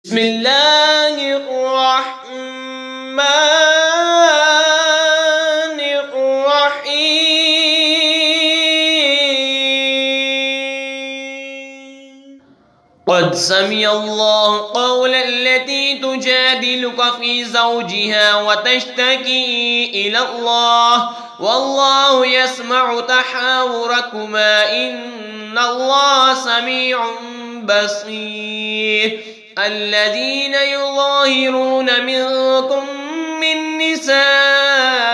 بسم اللہ الرحمن الرحیم قد سمع اللہ قول التي تجادلك في زوجها وتشتكي إلى الله والله يسمع تحاوركما إن الله سميع بصير الذين يظاهرون منكم من نسائهم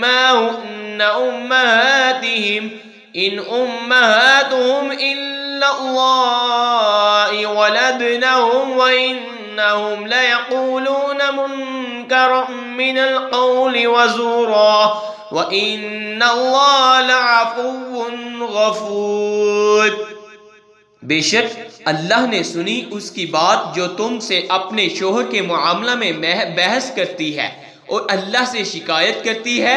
ما هن أمهاتهم إن أمهاتهم إلا الله ولدنهم وإنهم ليقولون منكرا من القول وزورا وإن الله لعفو غفور۔ بے شک اللہ نے سنی اس کی بات جو تم سے اپنے شوہر کے معاملہ میں بحث کرتی ہے اور اللہ سے شکایت کرتی ہے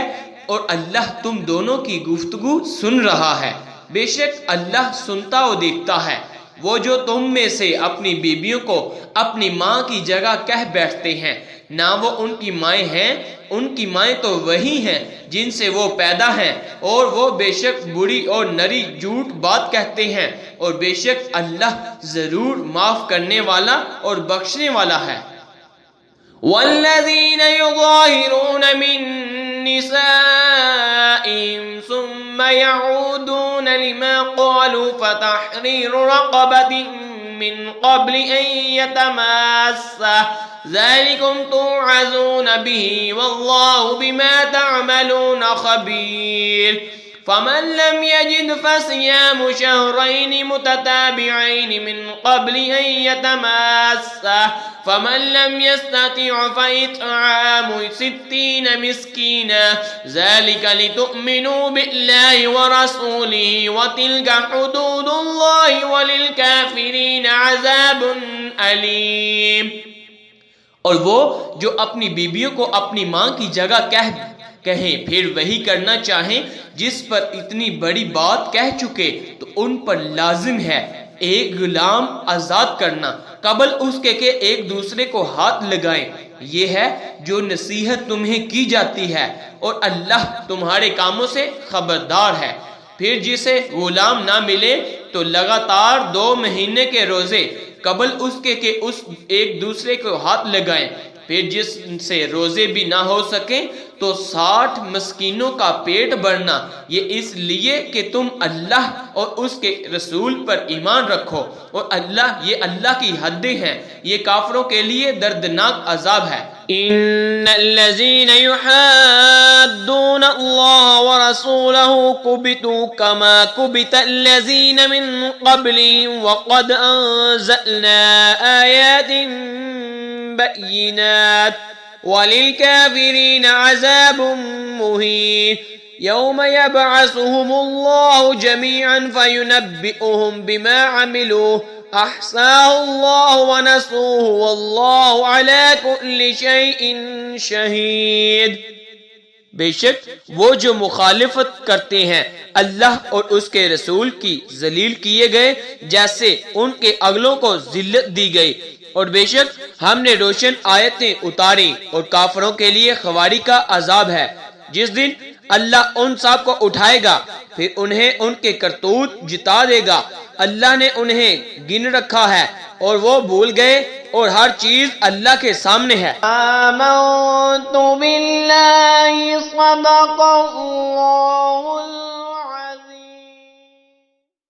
اور اللہ تم دونوں کی گفتگو سن رہا ہے۔ بے شک اللہ سنتا و دیکھتا ہے۔ وہ جو تم میں سے اپنی بیویوں کو اپنی ماں کی جگہ کہہ بیٹھتے ہیں نہ وہ ان کی مائیں ہیں، ان کی مائیں تو وہی ہیں جن سے وہ پیدا ہیں، اور وہ بے شک بری اور نری جھوٹ بات کہتے ہیں، اور بے شک اللہ ضرور معاف کرنے والا اور بخشنے والا ہے۔ والذین یظاہرون من نسائهم ثم يعودون لما قالوا فتحرير رقبة من قبل أن يتماسا ذلكم توعظون به والله بما تعملون خبير فمن لم يجد فصيام شهرين متتابعين من قبل أن يتماسا فمن لم يستطع فإطعام 60 مسكينا ذلك لتؤمنوا بالله ورسوله وتلك حدود الله وللكافرين عذاب أليم۔ اور وہ جو اپنی بیویوں کو اپنی ماں کی جگہ کہیں پھر وہی کرنا چاہیں جس پر اتنی بڑی بات کہہ چکے تو ان پر لازم ہے ایک غلام آزاد کرنا قبل اس کے کہ ایک دوسرے کو ہاتھ لگائیں۔ یہ ہے جو نصیحت تمہیں کی جاتی ہے اور اللہ تمہارے کاموں سے خبردار ہے۔ پھر جسے غلام نہ ملے تو لگاتار 2 مہینے کے روزے قبل اس کے کہ اس ایک دوسرے کو ہاتھ لگائیں۔ پھر جس سے روزے بھی نہ ہو سکیں تو 60 مسکینوں کا پیٹ بھرنا، یہ اس لیے کہ تم اللہ اور اس کے رسول پر ایمان رکھو، اور یہ اللہ کی حدیں ہیں، یہ کافروں کے لیے دردناک عذاب ہے۔ ان الذين يحادون الله ورسوله كبتوا كما كبت الذين من قبلهم وقد انزلنا آيات بينات وللكافرين عذاب مهين يوم يبعثهم الله جميعا فينبئهم بما عملوا احصاه الله ونسوه والله على كل شيء شهيد۔ بے شک وہ جو مخالفت کرتے ہیں اللہ اور اس کے رسول کی ذلیل کیے گئے جیسے ان کے اگلوں کو ذلت دی گئی، اور بے شک ہم نے روشن آیتیں اتاری، اور کافروں کے لیے خواری کا عذاب ہے۔ جس دن اللہ ان سب کو اٹھائے گا پھر انہیں ان کے کرتوت جتا دے گا۔ اللہ نے انہیں گن رکھا ہے اور وہ بھول گئے، اور ہر چیز اللہ کے سامنے ہے۔ آمنت باللہ صدق اللہ